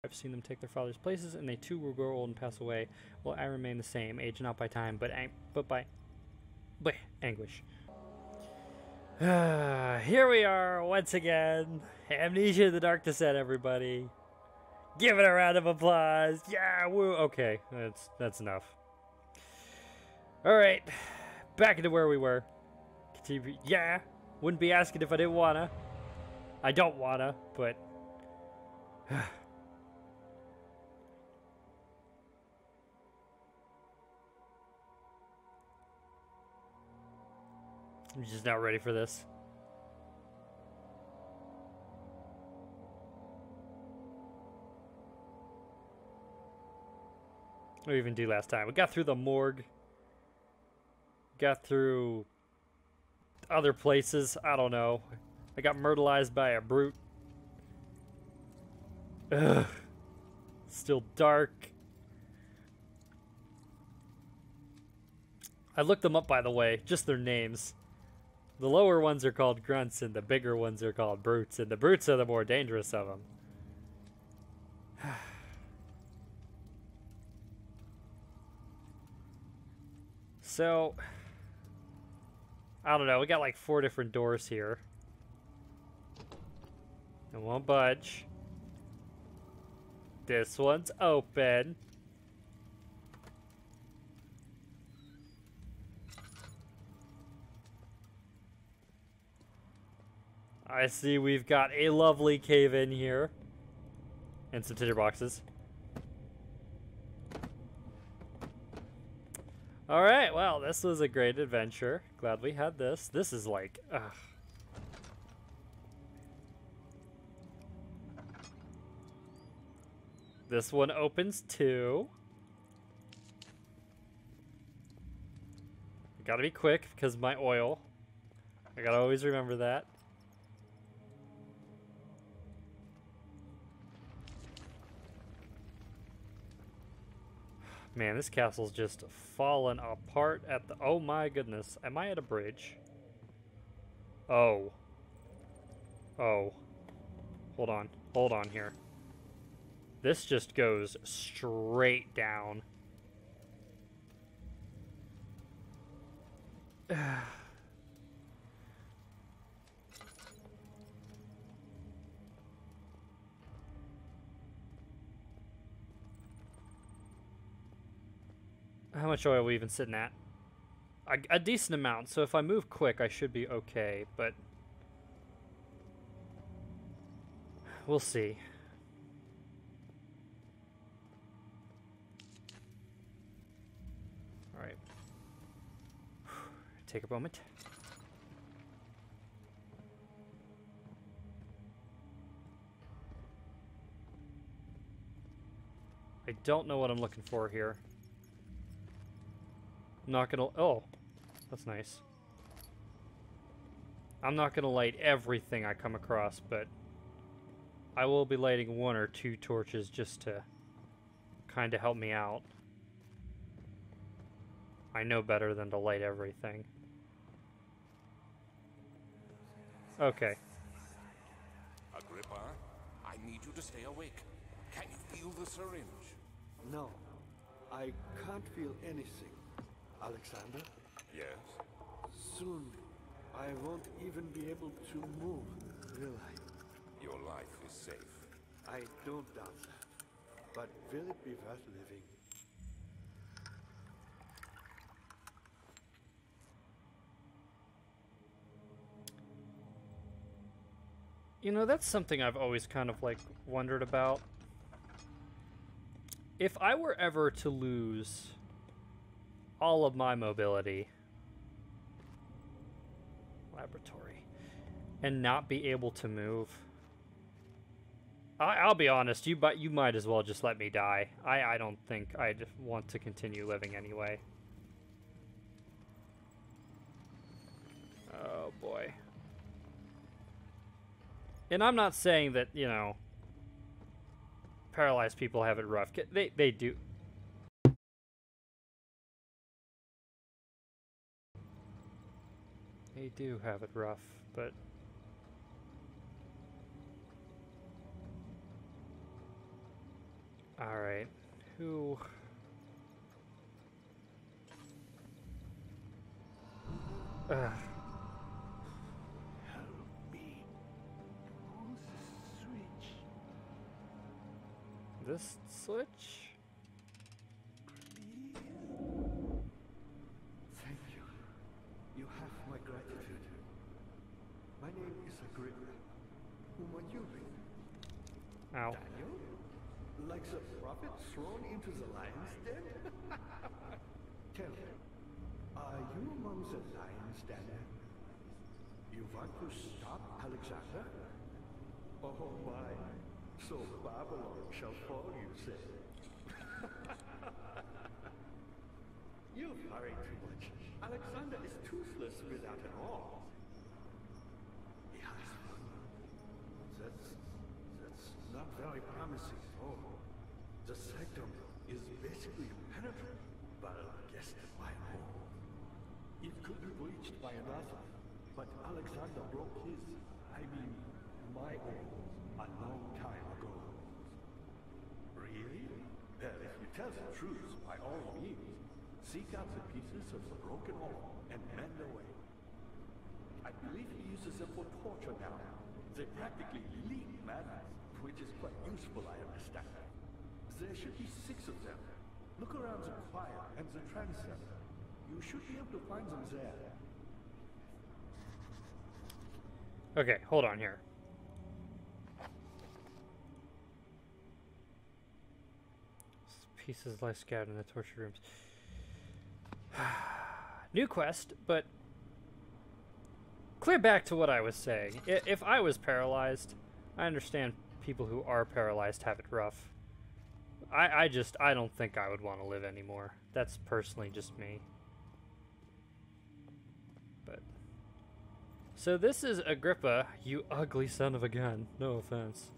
I've seen them take their father's places, and they too will grow old and pass away, while I remain the same, aged not by time, but by anguish. Here we are once again. Amnesia: The Dark Descent, everybody. Give it a round of applause. Yeah, woo. Okay, that's enough. All right, back into where we were. Continue. Yeah, wouldn't be asking if I didn't wanna. I don't wanna, but. I'm just not ready for this. What did we even do last time? We got through the morgue. Got through other places. I don't know. I got myrtleized by a brute. Ugh. Still dark. I looked them up, by the way. Just their names. The lower ones are called grunts, and the bigger ones are called brutes, and the brutes are the more dangerous of them. So, I don't know. We got like 4 different doors here. It won't budge. This one's open. I see we've got a lovely cave in here. And some tinder boxes. Alright, well, this was a great adventure. Glad we had this. This is like, ugh. This one opens too. I gotta be quick because of my oil. I gotta always remember that. Man, this castle's just fallen apart at the... Oh my goodness. Am I at a bridge? Oh. Oh. Hold on. Hold on here. This just goes straight down. How much oil are we even sitting at? A decent amount, so if I move quick, I should be okay, but... We'll see. Alright. Take a moment. I don't know what I'm looking for here. I'm not gonna... Oh, that's nice. I'm not gonna light everything I come across, but I will be lighting 1 or 2 torches just to kind of help me out. I know better than to light everything. Okay. Agrippa, I need you to stay awake. Can you feel the syringe? No, I can't feel anything. Alexander? Yes? Soon, I won't even be able to move, will I? Your life is safe. I don't doubt that. But will it be worth living? You know, that's something I've always kind of, like, wondered about. If I were ever to lose all of my mobility, laboratory, and not be able to move, I'll be honest, you might as well just let me die. I don't think I'd want to continue living anyway. Oh boy. And I'm not saying that, you know, paralyzed people have it rough. They do. They do have it rough, but Alright. Who... Help me. Who's the switch? This switch? Please. Thank you. You have my gratitude. My name is Agrippa. Whom are you? Ow. Daniel? Like the prophet thrown into the lion's den? Tell me, are you among the lions, Daniel? You want to stop Alexander? Oh my, so Babylon shall fall, you say? You hurry too much. Alexander is toothless without an arm. Yes. That's not very promising at all. The sanctum is basically impenetrable, but guessed by all. It could be breached by another, but Alexander broke his, my own, a long time ago. Really? Well, if you tell the truth, by all means, seek out the pieces of the broken arm and mend away. I believe he uses them for torture now. They practically leak madness, which is quite useful, I understand. There should be 6 of them. Look around the choir and the transept. You should be able to find them there. Okay, hold on here. Pieces lie scattered in the torture rooms. New quest, but clear back to what I was saying. If I was paralyzed, I understand people who are paralyzed have it rough. I don't think I would want to live anymore. That's personally just me. But so this is Agrippa, you ugly son of a gun. No offense.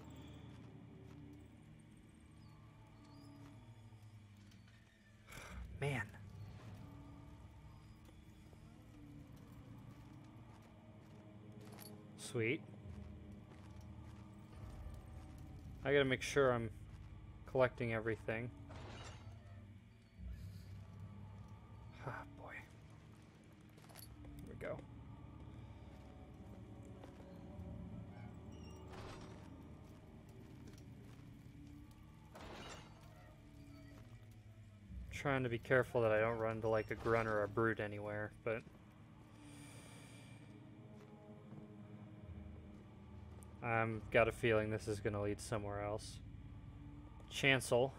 Man. Sweet. I gotta make sure I'm collecting everything. Ah, boy. Here we go. Trying to be careful that I don't run into like a grunt or a brute anywhere, but I've got a feeling this is going to lead somewhere else. Chancel.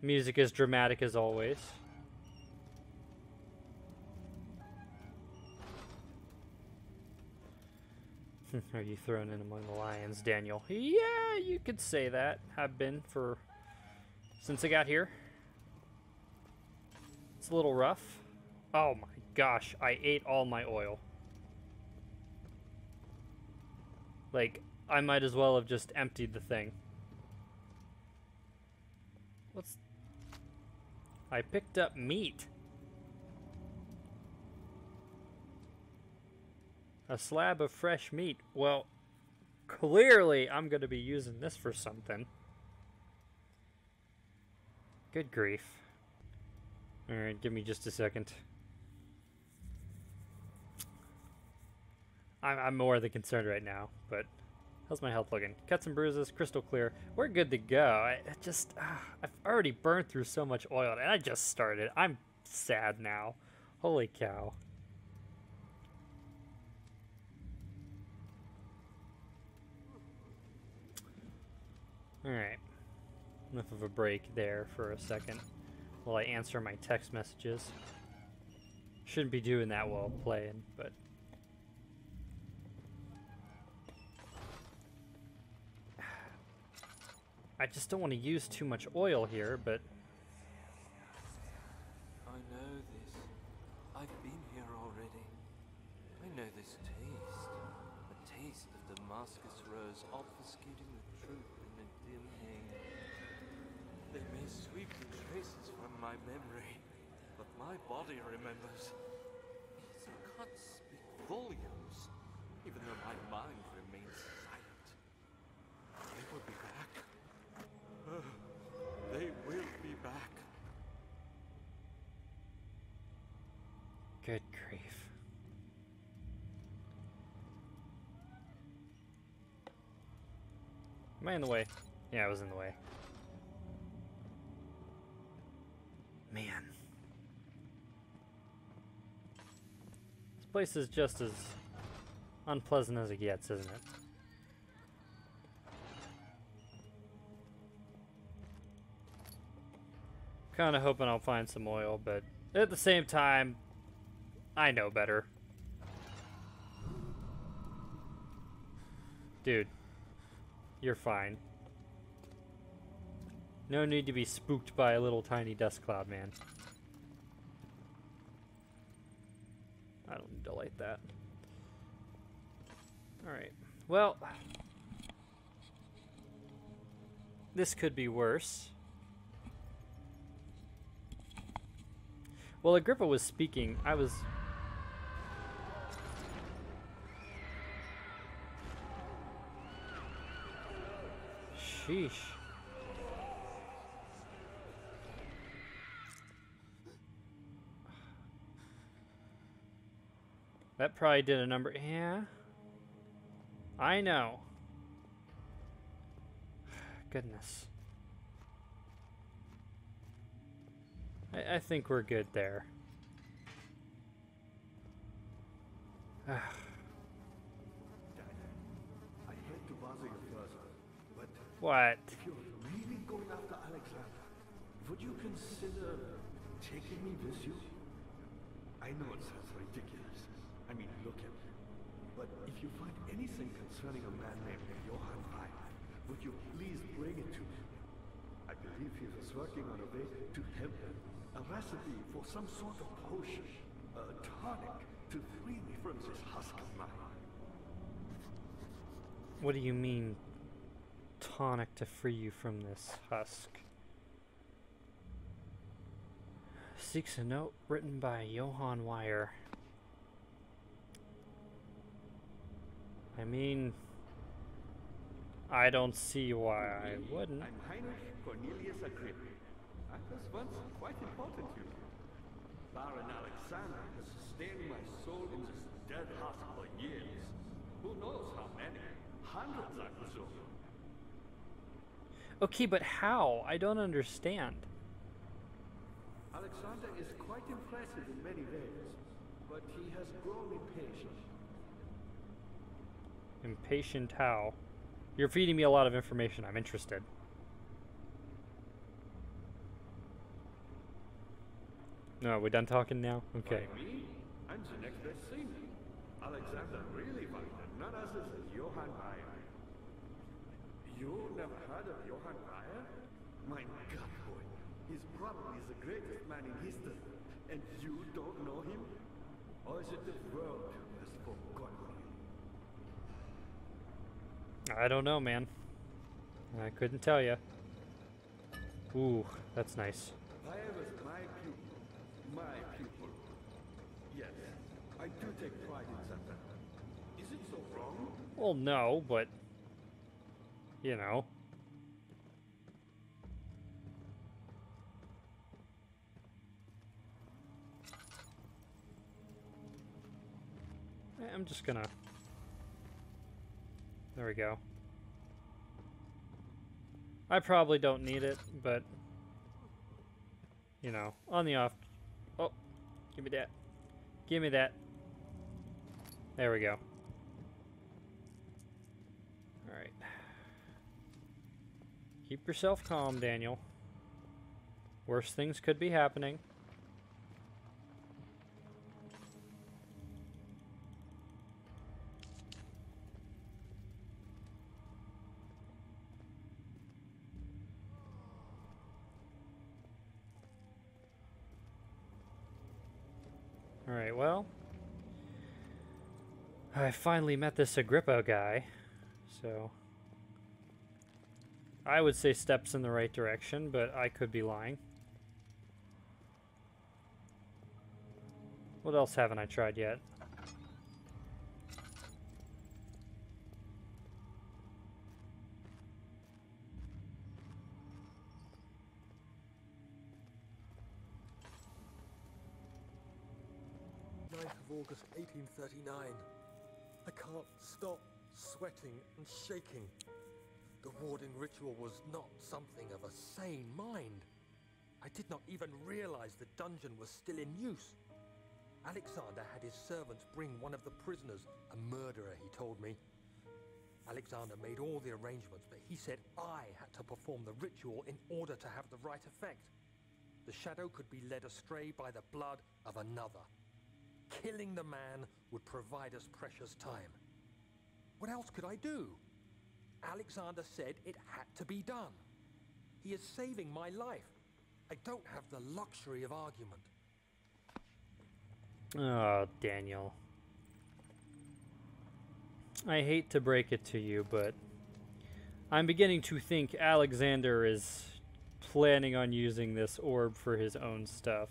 Music is dramatic as always. Are you thrown in among the lions, Daniel? Yeah, you could say that. Have been for since I got here. It's a little rough. Oh my gosh, I ate all my oil. Like, I might as well have just emptied the thing. What's... I picked up meat. A slab of fresh meat. Well, clearly I'm going to be using this for something. Good grief. Alright, give me just a second. I'm more than concerned right now, but how's my health looking? Cuts and bruises, crystal clear. We're good to go. I've already burned through so much oil, and I just started. I'm sad now. Holy cow. Alright. Enough of a break there for a second while I answer my text messages. Shouldn't be doing that while playing, but... I just don't want to use too much oil here, but... I know this. I've been here already. I know this taste. The taste of Damascus rose obfuscating the truth in a dim haze. They may sweep the traces from my memory, but my body remembers. These cuts speak volumes, even though my mind remains silent. Good grief. Am I in the way? Yeah, I was in the way. Man. This place is just as unpleasant as it gets, isn't it? Kinda hoping I'll find some oil, but at the same time, I know better. Dude, you're fine. No need to be spooked by a little tiny dust cloud, man. I don't need to light that. Alright, well, this could be worse. Well, Agrippa was speaking. I was... Sheesh. That probably did a number. Yeah. I know. Goodness. I think we're good there. Dad, I hate to bother you further, but What? if you're really going after Alexander, would you consider taking me with you? I know it sounds ridiculous. I mean, look at me. But if you find anything concerning a man named Johann Reich, would you please bring it to me? I believe he was working on a way to help him. A recipe for some sort of potion, a tonic to free me from this husk of mine. What do you mean, tonic to free you from this husk? Seeks a note written by Johann Weyer. I mean, I don't see why I wouldn't. I'm Heinrich Cornelius Agrippa. I was once quite important to you. Baron Alexander has sustained my soul in this dead husk for years. Who knows how many? Hundreds, I presume. Okay, but how? I don't understand. Alexander is quite impressive in many ways, but he has grown impatient. Impatient how? You're feeding me a lot of information. I'm interested. No, we're done talking now? Okay. By me? I'm the next best thing. Alexander really wanted none other than Johann Reich. You never heard of Johann Reich? My God, boy. He's probably the greatest man in history. And you don't know him? Or is it the world has forgotten him? I don't know, man. I couldn't tell you. Ooh, that's nice. Reich was my pupil. My pupil. Yes, I do take pride in that fact. Is it so wrong? Well, no, but... You know. I'm just gonna... There we go. I probably don't need it, but... You know, on the off... Oh, give me that. Give me that. There we go. Alright. Keep yourself calm, Daniel. Worse things could be happening. Alright, well, I finally met this Agrippa guy, so I would say steps in the right direction, but I could be lying. What else haven't I tried yet? 29th of August, 1839. I can't stop sweating and shaking. The warding ritual was not something of a sane mind. I did not even realize the dungeon was still in use. Alexander had his servants bring one of the prisoners, a murderer, he told me. Alexander made all the arrangements, but he said I had to perform the ritual in order to have the right effect. The shadow could be led astray by the blood of another. Killing the man would provide us precious time. What else could I do? Alexander said it had to be done. He is saving my life. I don't have the luxury of argument. Oh, Daniel. I hate to break it to you, but I'm beginning to think Alexander is planning on using this orb for his own stuff.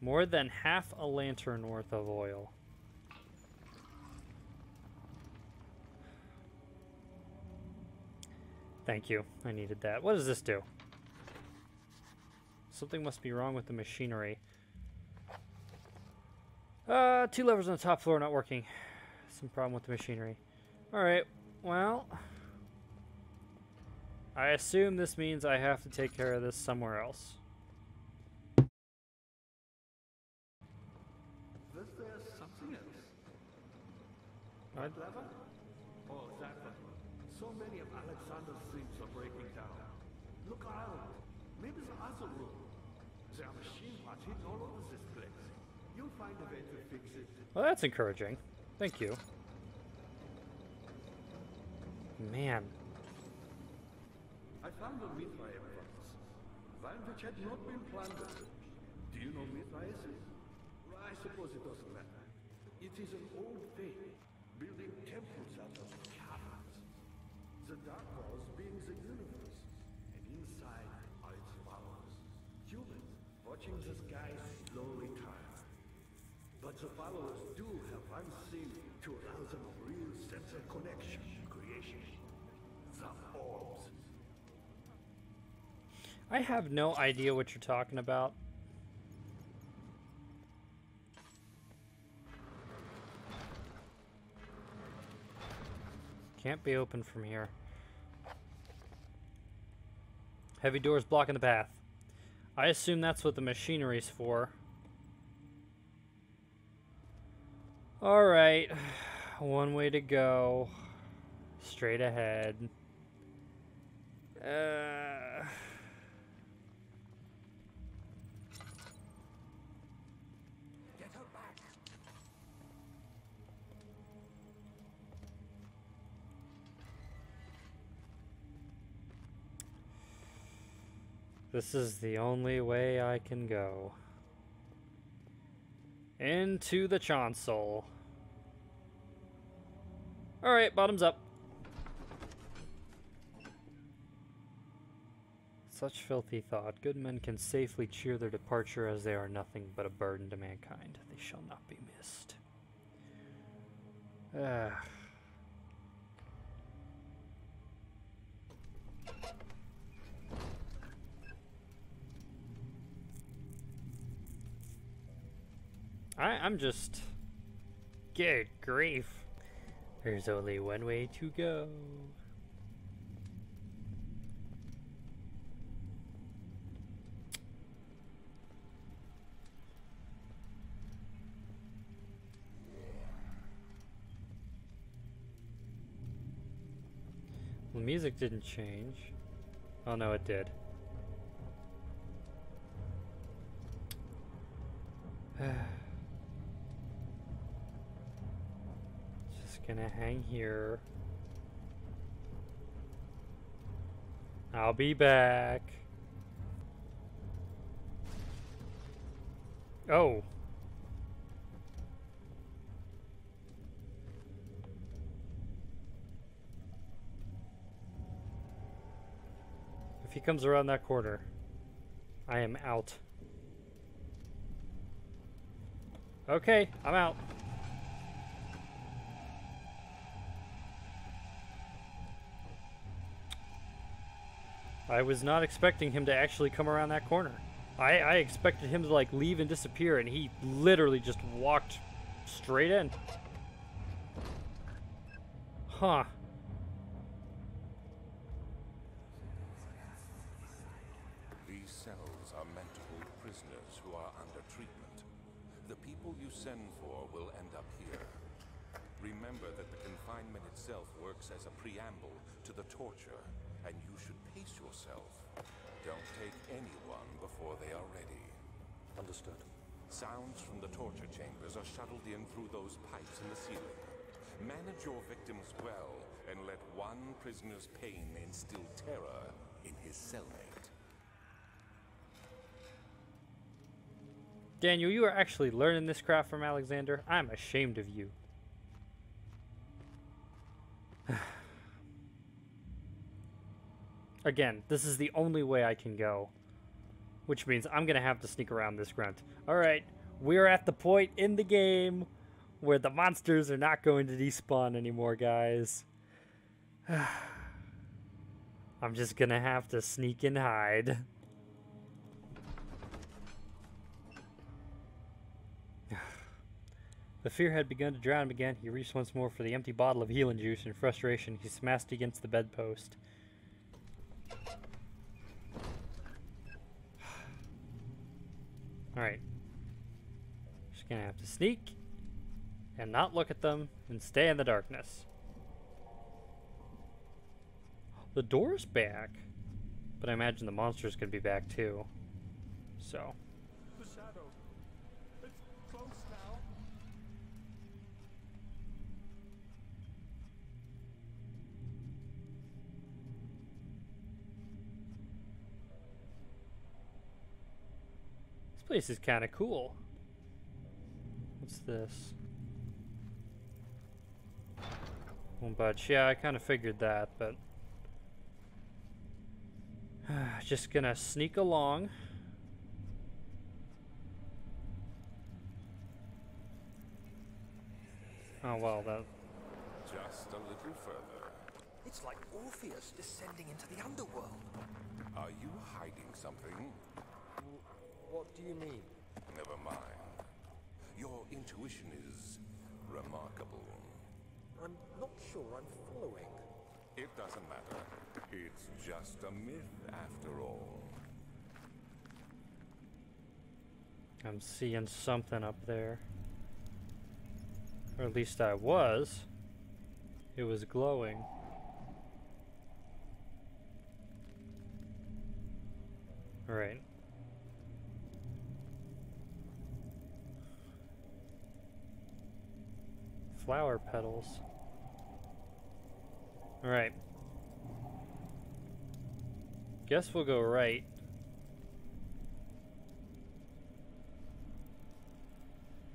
More than half a lantern worth of oil. Thank you. I needed that. What does this do? Something must be wrong with the machinery. 2 levers on the top floor not working. Some problem with the machinery. Alright, well, I assume this means I have to take care of this somewhere else. There's something else. What? Lever? Oh, that one. So many of Alexander's things are breaking down. Look around. Maybe the other room. There are machine parts hidden all over this place. You'll find a way to fix it. Well, that's encouraging. Thank you. Man. I found a Mithraeum box. One which had not been plundered. Do you know Mithraeum? I suppose it doesn't matter. It is an old faith, building temples out of caverns. The DarkHorse being the universe, and inside are its followers. Humans, watching the sky slowly turn. But the followers do have one thing to allow them a real sense of connection to creation. The orbs. I have no idea what you're talking about. Can't be open from here. Heavy doors blocking the path. I assume that's what the machinery's for. Alright. One way to go. Straight ahead. Get her back! This is the only way I can go. Into the chancel. Alright, bottoms up. Such filthy thought. Good men can safely cheer their departure, as they are nothing but a burden to mankind. They shall not be missed. I'm just... Good grief. There's only one way to go. The music didn't change. Oh no, it did. Just gonna hang here. I'll be back. Oh. If he comes around that corner, I am out. Okay, I'm out. I was not expecting him to actually come around that corner. I expected him to like leave and disappear, and he literally just walked straight in. Huh. These cells are meant to hold prisoners who are under treatment. The people you send for will end up here. Remember that the confinement itself works as a preamble to the torture, and you should pace yourself. Don't take anyone before they are ready. Understood. Sounds from the torture chambers are shuttled in through those pipes in the ceiling. Manage your victims well, and let one prisoner's pain instill terror in his cellmate. Daniel, you are actually learning this craft from Alexander. I'm ashamed of you. Again, this is the only way I can go. Which means I'm going to have to sneak around this grunt. Alright, we're at the point in the game where the monsters are not going to despawn anymore, guys. I'm just going to have to sneak and hide. The fear had begun to drown him again. He reached once more for the empty bottle of healing juice. In frustration, he smashed against the bedpost. Alright. Just gonna have to sneak and not look at them and stay in the darkness. The door's back, but I imagine the monster's gonna be back too. So. The shadow. It's close now. This place is kind of cool. What's this? Won't budge. Yeah, I kind of figured that, but just gonna sneak along. Oh well, that. Just a little further. It's like Orpheus descending into the underworld. Are you hiding something? What do you mean? Never mind. Your intuition is remarkable. I'm not sure I'm following. It doesn't matter. It's just a myth after all. I'm seeing something up there. Or at least I was. It was glowing. Alright. Flower petals. Alright. Guess we'll go right.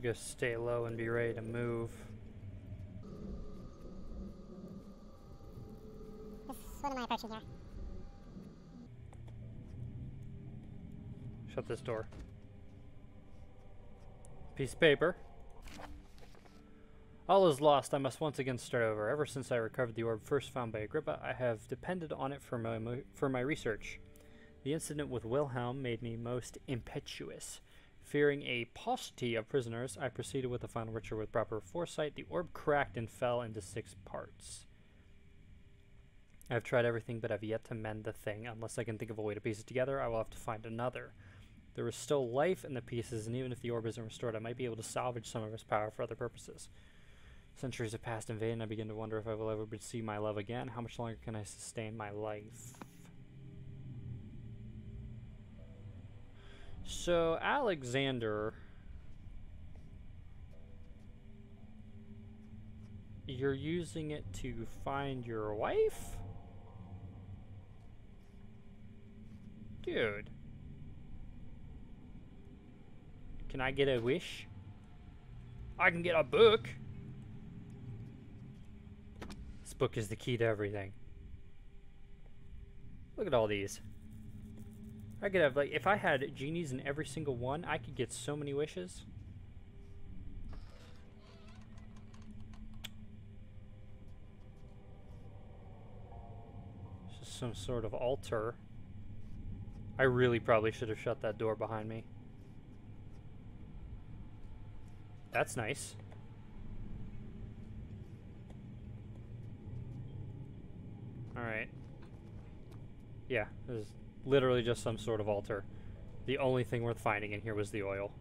Just stay low and be ready to move. What am I approaching here? Shut this door. Piece of paper. All is lost. I must once again start over. Ever since I recovered the orb first found by Agrippa, I have depended on it for my research. The incident with Wilhelm made me most impetuous. Fearing a paucity of prisoners, I proceeded with the final ritual with proper foresight. The orb cracked and fell into 6 parts. I have tried everything, but have yet to mend the thing. Unless I can think of a way to piece it together, I will have to find another. There is still life in the pieces, and even if the orb isn't restored, I might be able to salvage some of its power for other purposes. Centuries have passed in vain, and I begin to wonder if I will ever see my love again. How much longer can I sustain my life? So, Alexander, you're using it to find your wife? Dude. Can I get a wish? I can get a book. This book is the key to everything. Look at all these. I could have, like, if I had genies in every single one, I could get so many wishes. This is some sort of altar. I really probably should have shut that door behind me. That's nice. Alright. Yeah, there's literally just some sort of altar. The only thing worth finding in here was the oil.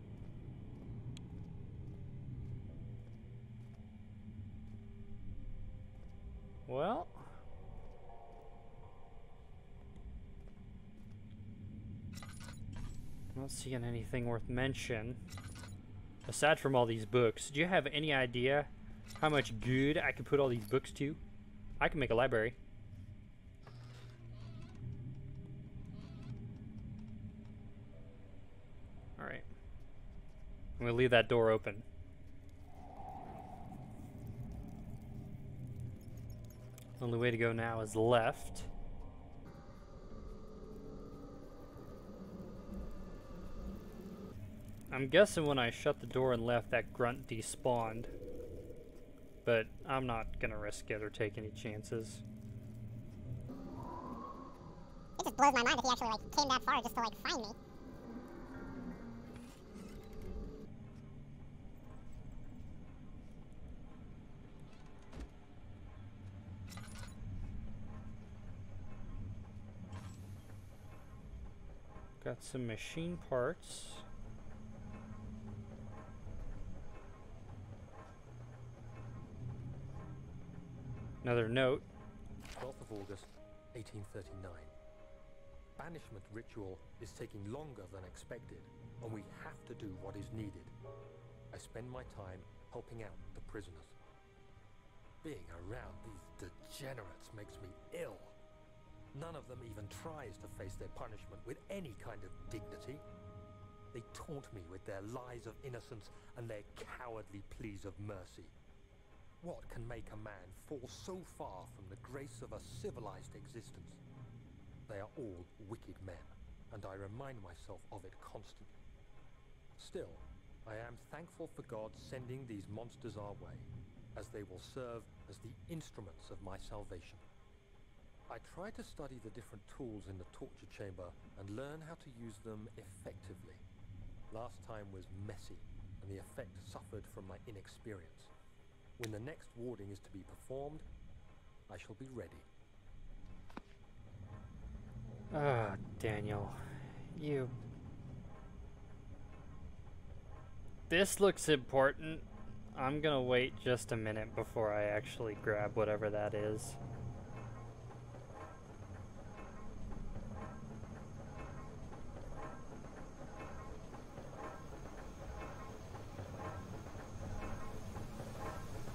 Well... I'm not seeing anything worth mention. Aside from all these books, do you have any idea how much good I could put all these books to? I can make a library. Alright. I'm gonna leave that door open. Only way to go now is left. I'm guessing when I shut the door and left, that grunt despawned. But I'm not gonna risk it or take any chances. It just blows my mind that he actually like came that far just to like find me. Got some machine parts. Another note. 12th of August, 1839. Banishment ritual is taking longer than expected, and we have to do what is needed. I spend my time helping out the prisoners. Being around these degenerates makes me ill. None of them even tries to face their punishment with any kind of dignity. They taunt me with their lies of innocence and their cowardly pleas of mercy. What can make a man fall so far from the grace of a civilized existence? They are all wicked men, and I remind myself of it constantly. Still, I am thankful for God sending these monsters our way, as they will serve as the instruments of my salvation. I try to study the different tools in the torture chamber and learn how to use them effectively. Last time was messy, and the effect suffered from my inexperience. When the next warding is to be performed, I shall be ready. Ah, Daniel. You... This looks important. I'm gonna wait just a minute before I actually grab whatever that is.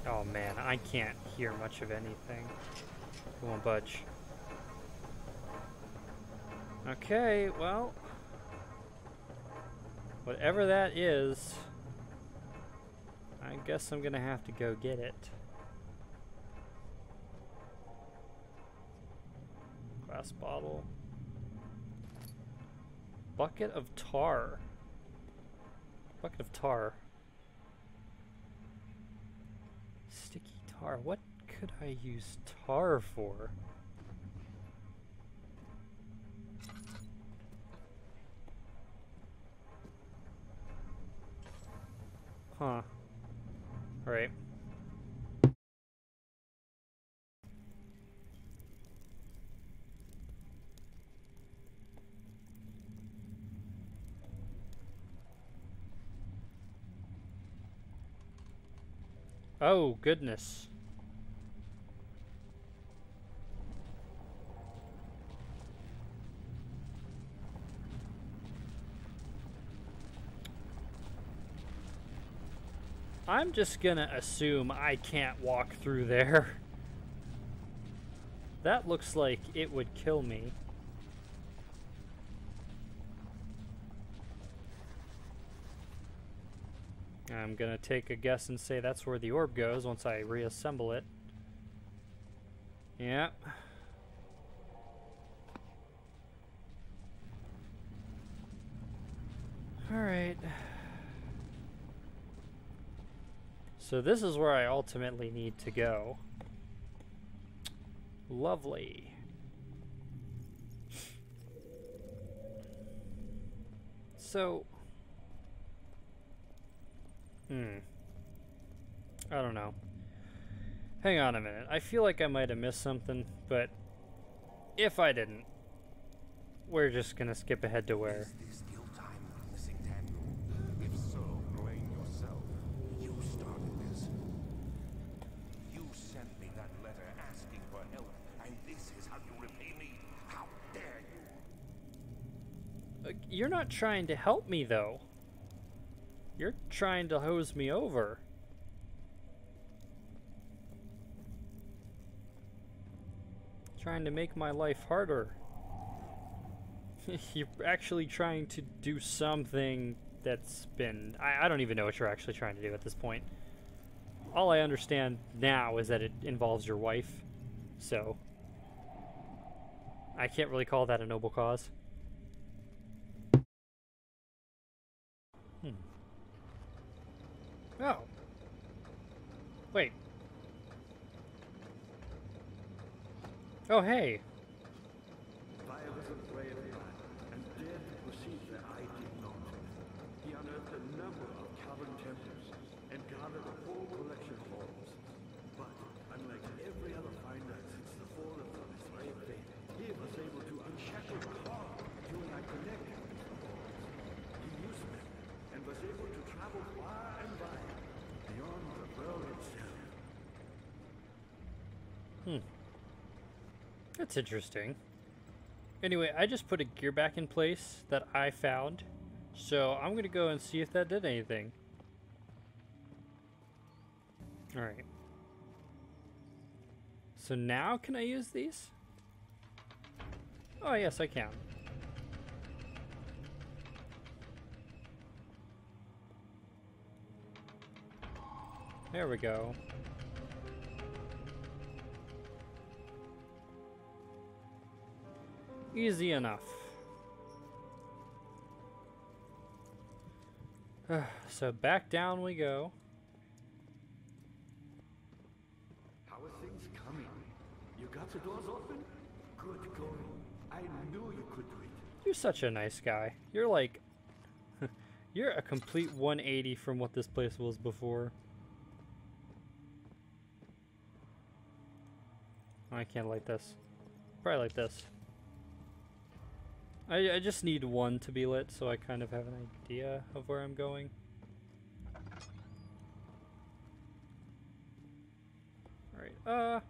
Oh man, I can't hear much of anything. It won't budge. Okay, well... whatever that is, I guess I'm gonna have to go get it. Glass bottle. Bucket of tar. Bucket of tar. Sticky tar. What could I use tar for? Huh. Alright. Oh, goodness. I'm just gonna assume I can't walk through there. That looks like it would kill me. I'm gonna take a guess and say that's where the orb goes once I reassemble it. Yep. Alright. So this is where I ultimately need to go. Lovely. So... I don't know. Hang on a minute. I feel like I might have missed something, but if I didn't, we're just gonna skip ahead to where... Is this still time witnessing, Daniel? If so, blame yourself. You started this. You sent me that letter asking for help, and this is how you repay me? How dare you? You're not trying to help me, though. You're trying to hose me over. Trying to make my life harder. You're actually trying to do something that's been... I don't even know what you're actually trying to do at this point. All I understand now is that it involves your wife, so... I can't really call that a noble cause. Oh. Wait. Oh, hey. Fire was a brave man and dared to proceed where I did not. He unearthed a number of cavern temples and gathered a whole collection of ores. But unlike every other finder since the fall of his brave day, he was able to unshackle the heart during I connected with the ores. He used them and was able to travel far and wide beyond the world itself. That's interesting. Anyway, I just put a gear back in place that I found, so I'm gonna go and see if that did anything. Alright. So now can I use these? Oh yes, I can. There we go. Easy enough. So back down we go. How are things coming? You got the doors open? Good going. I knew you could do it. You're such a nice guy. You're like... you're a complete 180 from what this place was before. I can't light this. Probably like this. I just need one to be lit so I kind of have an idea of where I'm going. Alright, I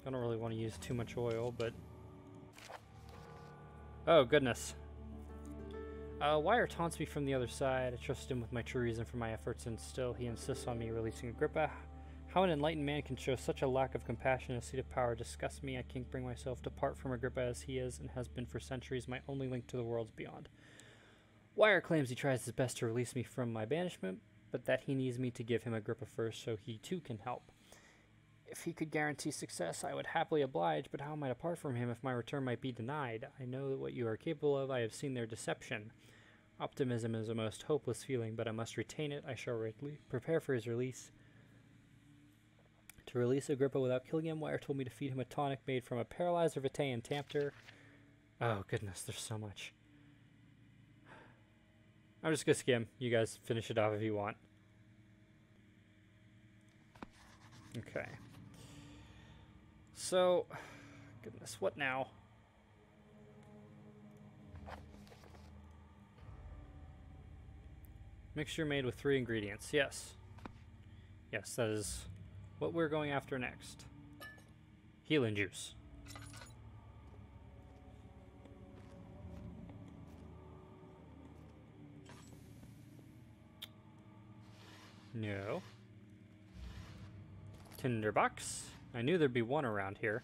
don't really want to use too much oil, but... Oh, goodness. Wire taunts me from the other side. I trust him with my true reason for my efforts, and still he insists on me releasing Agrippa. How an enlightened man can show such a lack of compassion and a seat of power disgusts me. I can't bring myself to part from Agrippa as he is and has been for centuries my only link to the worlds beyond. Wire claims he tries his best to release me from my banishment, but that he needs me to give him Agrippa first so he too can help. If he could guarantee success, I would happily oblige, but how am I to part from him if my return might be denied? I know what you are capable of. I have seen their deception. Optimism is a most hopeless feeling, but I must retain it. I shall prepare for his release. To release Agrippa without killing him, Wire told me to feed him a tonic made from a paralyzer, vitae, and tampter. Oh, goodness, there's so much. I'm just gonna skim. You guys finish it off if you want. Okay. So, goodness, what now? Mixture made with 3 ingredients. Yes. Yes, that is what we're going after next. Healing juice. No. Tinderbox. I knew there'd be one around here.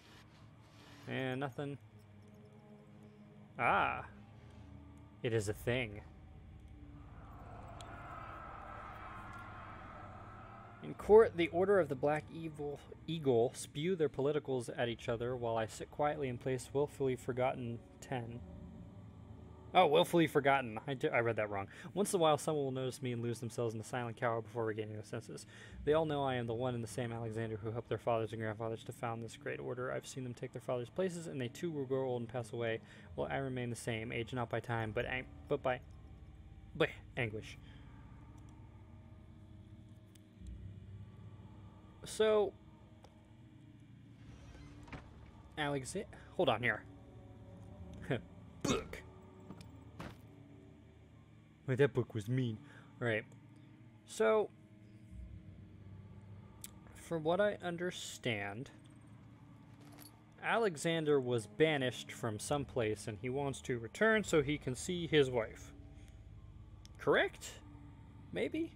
And nothing. Ah. It is a thing. In court, the Order of the Black Eagle spew their politicals at each other while I sit quietly and place willfully forgotten 10. Oh, willfully forgotten. I read that wrong. Once in a while, someone will notice me and lose themselves in a silent cower before regaining their senses. They all know I am the one and the same Alexander who helped their fathers and grandfathers to found this great order. I've seen them take their fathers' places, and they too will grow old and pass away, while I remain the same, aged not by time, but by anguish. So, hold on here. Book. Wait, that book was mean. Alright. So, from what I understand, Alexander was banished from some place and he wants to return so he can see his wife. Correct? Maybe?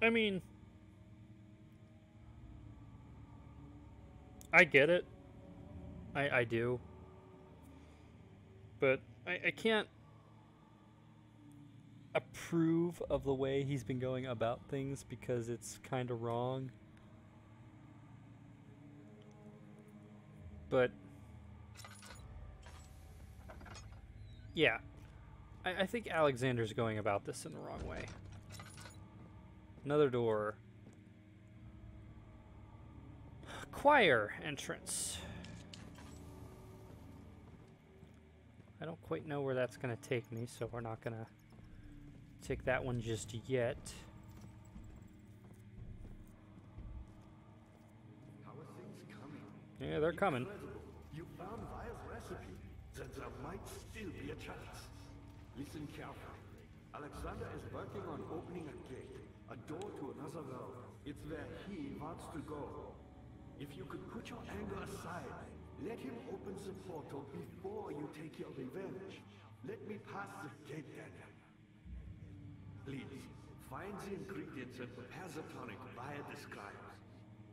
I mean, I get it. I do. But I can't approve of the way he's been going about things because it's kind of wrong. But yeah, I think Alexander's going about this in the wrong way. Another door. Choir entrance. I don't quite know where that's going to take me, so we're not going to take that one just yet. How are things coming? Yeah, they're coming. Incredible. You found Vire's recipe. Then there might still be a chance. Listen carefully. Alexander is working on opening a gate, a door to another world. It's where he wants to go. If you could put your anger aside, let him open the portal before you take your revenge. Let me pass the gate, Daniel. Please, find the ingredients and prepare the tonic Vire describes.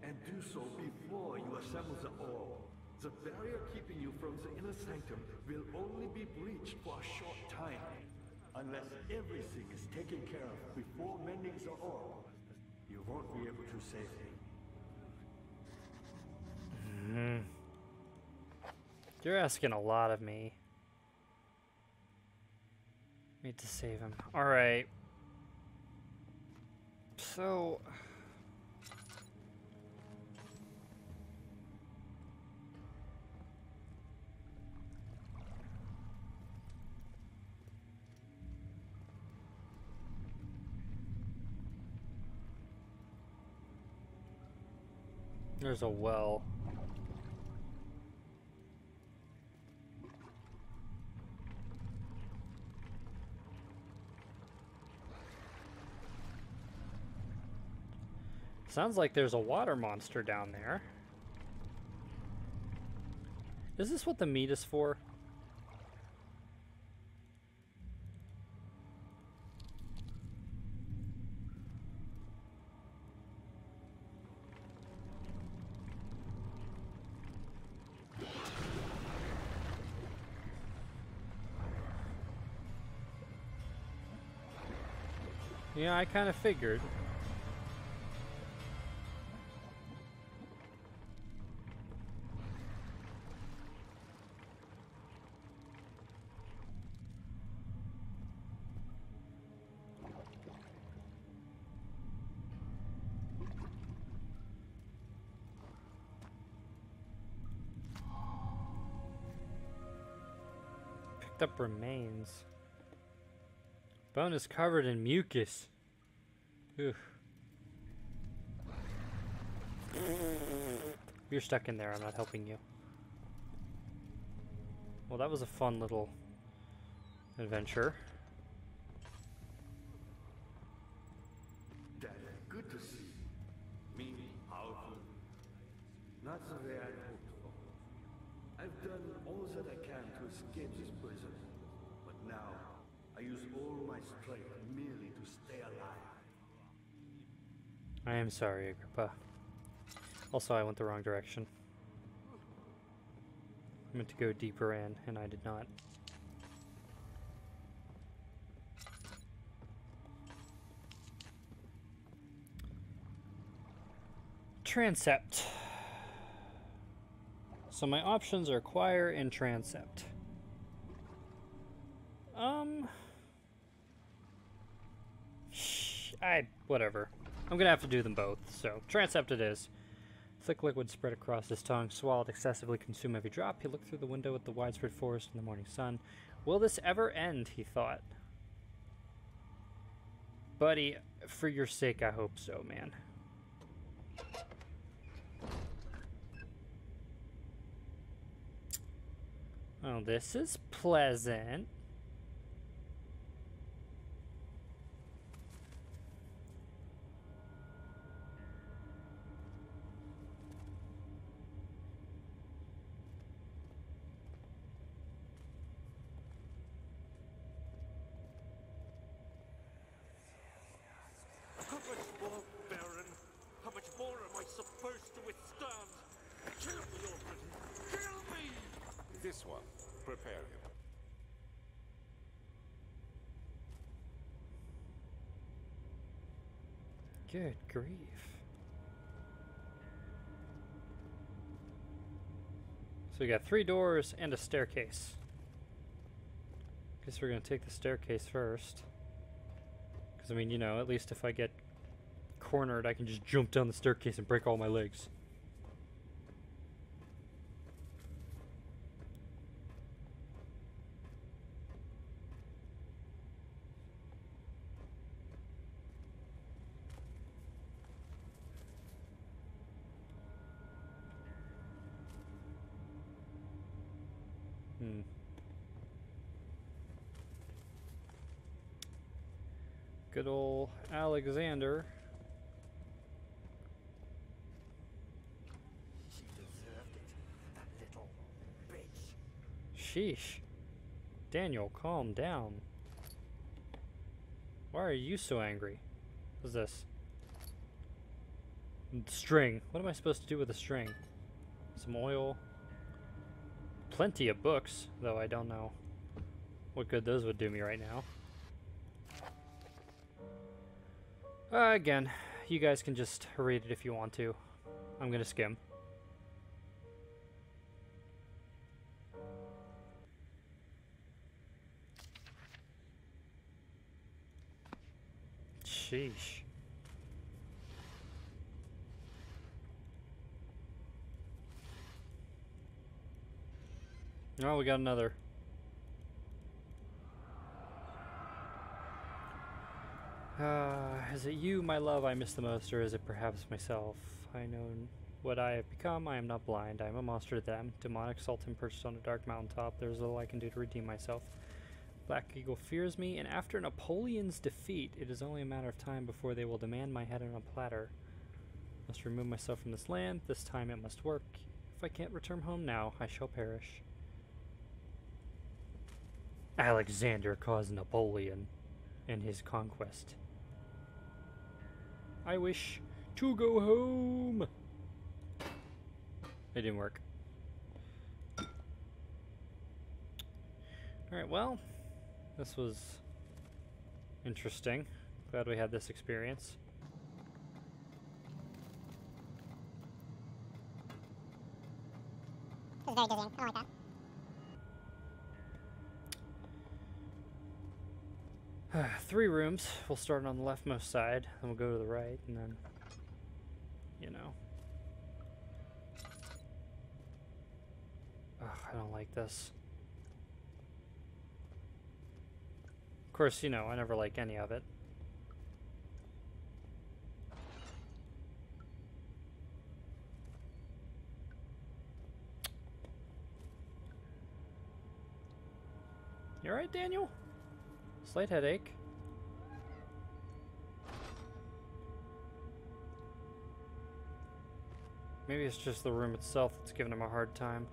And do so before you assemble the orb. The barrier keeping you from the inner sanctum will only be breached for a short time. Unless everything is taken care of before mending the orb, you won't be able to save me. You're asking a lot of me. Need to save him. Alright. So... there's a well. Sounds like there's a water monster down there. Is this what the meat is for? Yeah, I kind of figured. Picked up remains. Bone is covered in mucus. Oof. You're stuck in there, I'm not helping you. Well, that was a fun little adventure. Dad, good to see you. Me, powerful. Not the way I hoped for. I've done all that I can to escape this prison. But now, I use all my strength merely to stay alive. I am sorry, Agrippa. Also, I went the wrong direction. I meant to go deeper in, and I did not. Transept. So my options are choir and transept. Whatever. I'm gonna have to do them both, so transept it is. Thick liquid spread across his tongue, swallowed excessively, consumed every drop. He looked through the window at the widespread forest and the morning sun. Will this ever end, he thought. Buddy, for your sake, I hope so, man. Oh, this is pleasant. How much more, Baron? How much more am I supposed to withstand? Kill me already! Kill me! This one. Prepare him. Good grief. So we got 3 doors and a staircase. Guess we're gonna take the staircase first. Because, I mean, you know, at least if I get cornered, I can just jump down the staircase and break all my legs. Good old Alexander. She deserved it, that little bitch. Sheesh. Daniel, calm down. Why are you so angry? What's this? String. What am I supposed to do with a string? Some oil. Plenty of books, though I don't know what good those would do me right now. Again, you guys can just read it if you want to. I'm gonna skim. Sheesh. Oh, we got another. Is it you, my love, I miss the most, or is it perhaps myself? I know what I have become. I am not blind. I am a monster to them. Demonic sultan perched on a dark mountaintop. There is little I can do to redeem myself. Black Eagle fears me, and after Napoleon's defeat, it is only a matter of time before they will demand my head on a platter. Must remove myself from this land. This time it must work. If I can't return home now, I shall perish. Alexander caused Napoleon and his conquest. I wish to go home. It didn't work. Alright, well, this was interesting. Glad we had this experience. This is very dizzying. I don't like that. 3 rooms. We'll start on the leftmost side, then we'll go to the right, and then, you know. Ugh, I don't like this. Of course, you know, I never like any of it. You alright, Daniel? Slight headache. Maybe it's just the room itself that's giving him a hard time.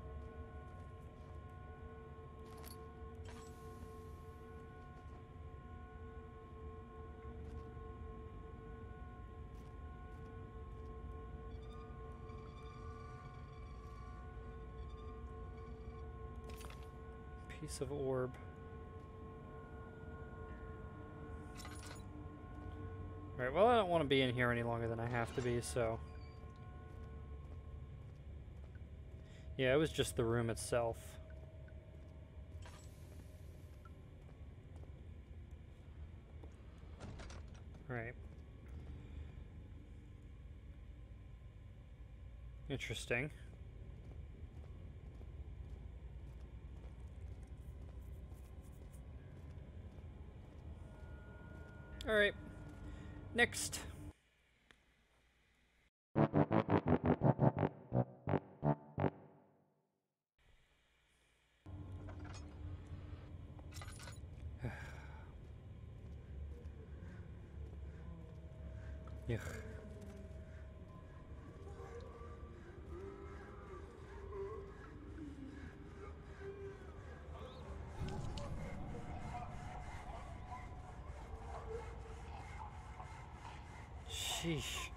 Piece of orb. Alright, well, I don't want to be in here any longer than I have to be, so... Yeah, it was just the room itself. Interesting. Alright. Next. Yuck. Sheesh.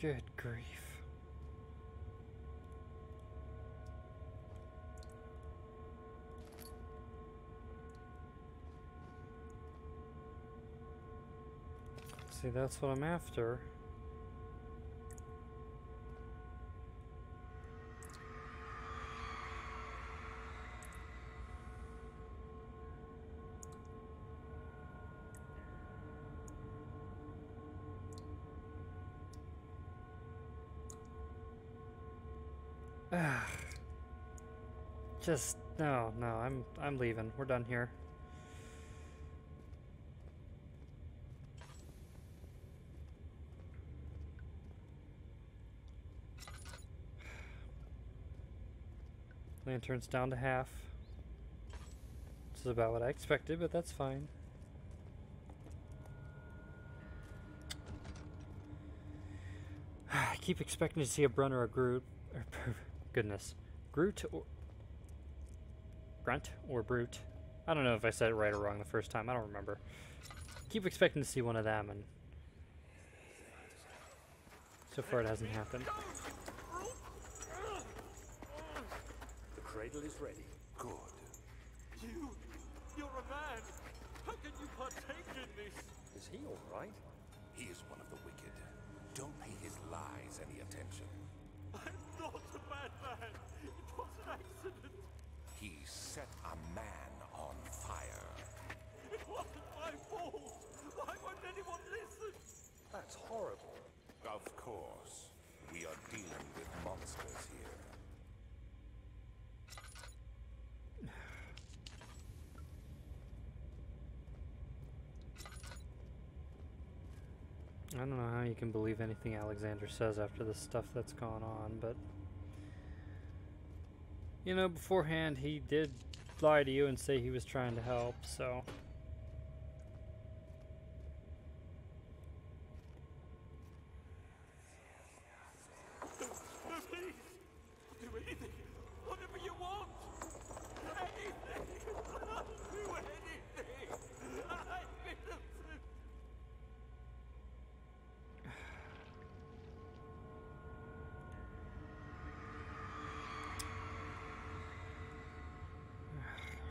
Good grief. See, that's what I'm after. Just no, I'm leaving. We're done here. Lantern's down to half. This is about what I expected, but that's fine. I keep expecting to see a Brun or a Groot. Or, goodness. Groot or... Grunt or Brute. I don't know if I said it right or wrong the first time. I don't remember. Keep expecting to see one of them, and... so far it hasn't happened. The cradle is ready. Good. You're a man! How can you partake in this? Is he all right? He is one of the wicked. Don't pay his lies any attention. I'm not a bad man. It was an accident. He set a man on fire. It wasn't my fault. Why won't anyone listen? That's horrible. Of course. We are dealing with monsters here. I don't know how you can believe anything Alexander says after the stuff that's gone on, but... you know, beforehand he did lie to you and say he was trying to help, so... No, please. Do anything. Whatever you want. Anything. I'll do anything. I'm innocent.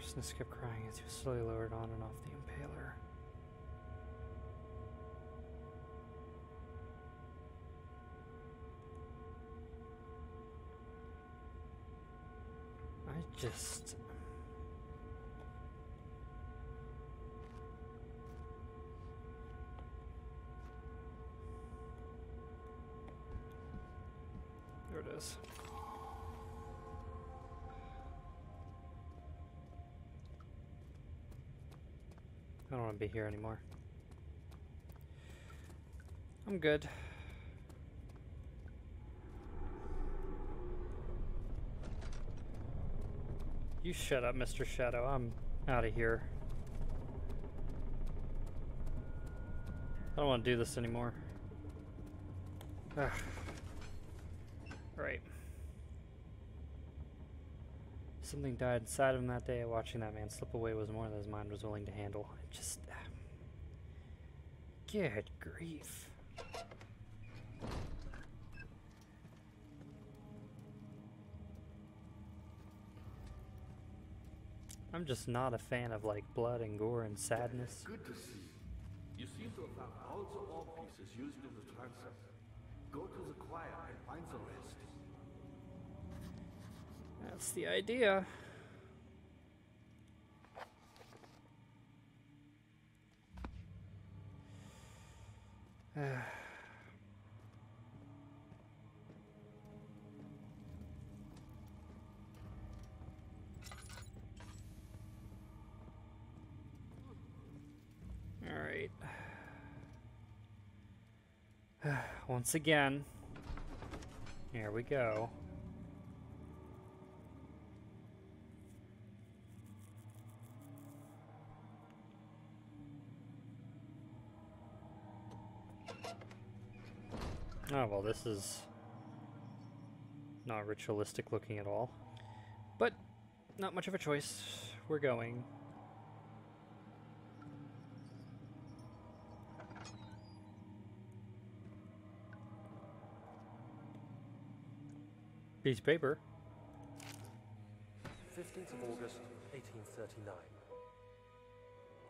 Arsonist kept crying as he was slowly lowered on and off the impaler. I just... there it is. I don't want to be here anymore. I'm good. You shut up, Mr. Shadow. I'm out of here. I don't want to do this anymore. Ugh. Right. Something died inside of him that day. Watching that man slip away was more than his mind was willing to handle. It just... good grief. I'm just not a fan of, like, blood and gore and sadness. Good to see you. You seem to have found all the ore pieces used in the transfer. Go to the choir and find the rest. That's the idea. Alright. Once again. Here we go. Oh, well, this is not ritualistic looking at all. But not much of a choice. We're going. Piece of paper. 15th of August, 1839.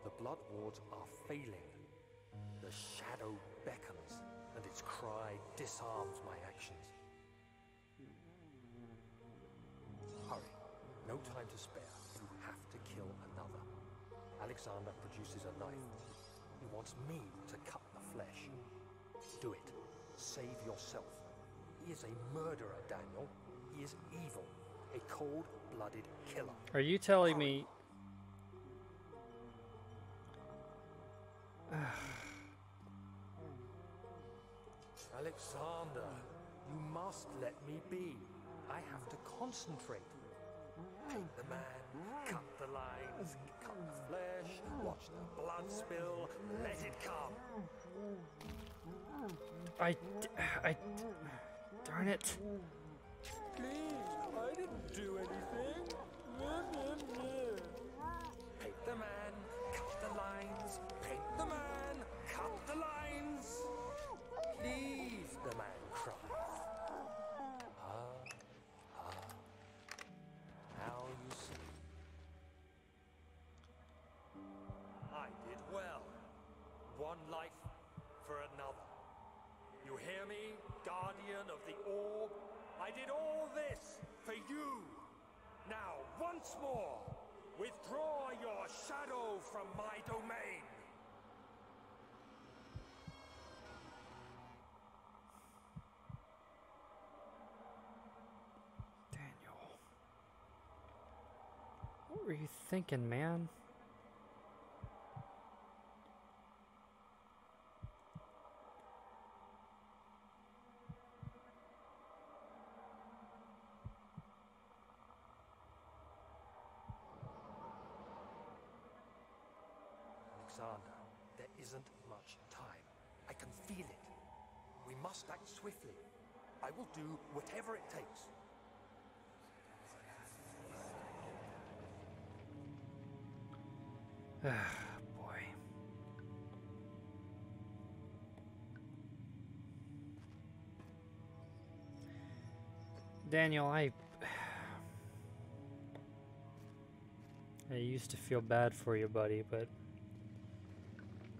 The blood wards are failing. The shadow beckons, and its cry disarms my actions. Hurry. No time to spare. You have to kill another. Alexander produces a knife. He wants me to cut the flesh. Do it. Save yourself. He is a murderer, Daniel. He is evil. A cold-blooded killer. Are you telling me... Alexander, you must let me be. I have to concentrate. Paint the man, cut the lines, cut the flesh, watch the blood spill, let it come. Darn it. Please, I didn't do anything. Paint the man, cut the lines, paint the man, cut the lines. Please, the man cries. Now you see. I did well. One life for another. You hear me, guardian of the orb? I did all this for you. Now, once more, withdraw your shadow from my domain. Daniel. What were you thinking, man? Alexander, there isn't much time. I can feel it. We must act swiftly. I will do whatever it takes. Boy. Daniel, I used to feel bad for you, buddy, but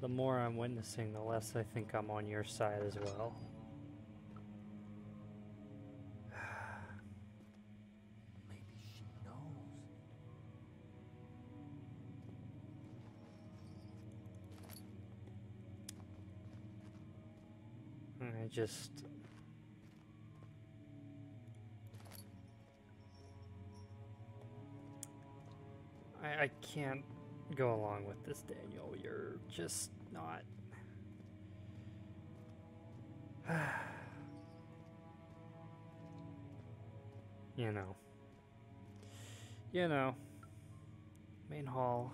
the more I'm witnessing, the less I think I'm on your side as well. Maybe she knows. I just... I can't go along with this, Daniel. You're just not... You know. Main hall.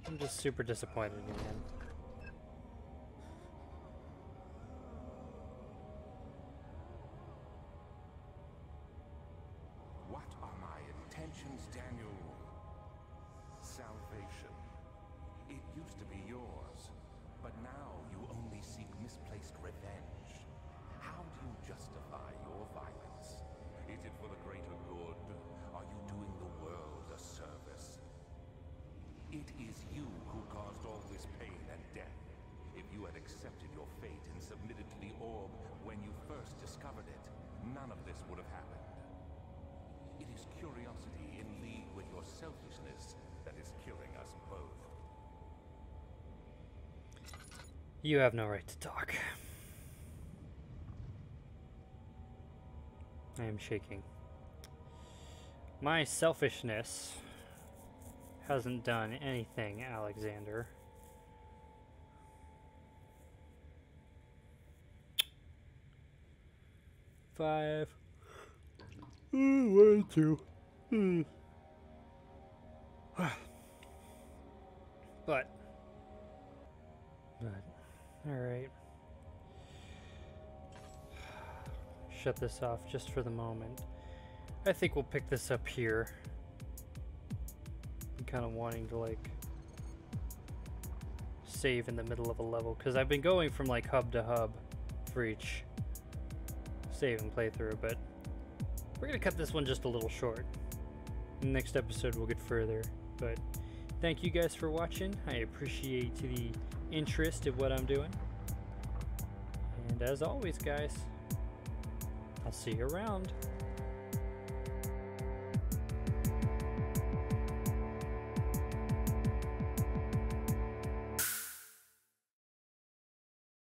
I'm just super disappointed in him. What are my intentions, Daniel? Salvation. It used to be yours, but now you only seek misplaced revenge. How do you justify your violence? Is it for the greater good? Are you doing the world a service? It is you who caused all this pain and death. If you had accepted your fate and submitted to the orb when you first discovered it, none of this would have happened. It is curiosity in league with your selfishness that is killing us both. You have no right to talk. I am shaking. My selfishness hasn't done anything, Alexander. Five. 1, 2. But, alright. Shut this off just for the moment. I think we'll pick this up here. I'm kind of wanting to like save in the middle of a level because I've been going from like hub to hub for each save and playthrough, but we're gonna cut this one just a little short. In the next episode we'll get further, but thank you guys for watching. I appreciate the interest in what I'm doing, and as always guys, I'll see you around.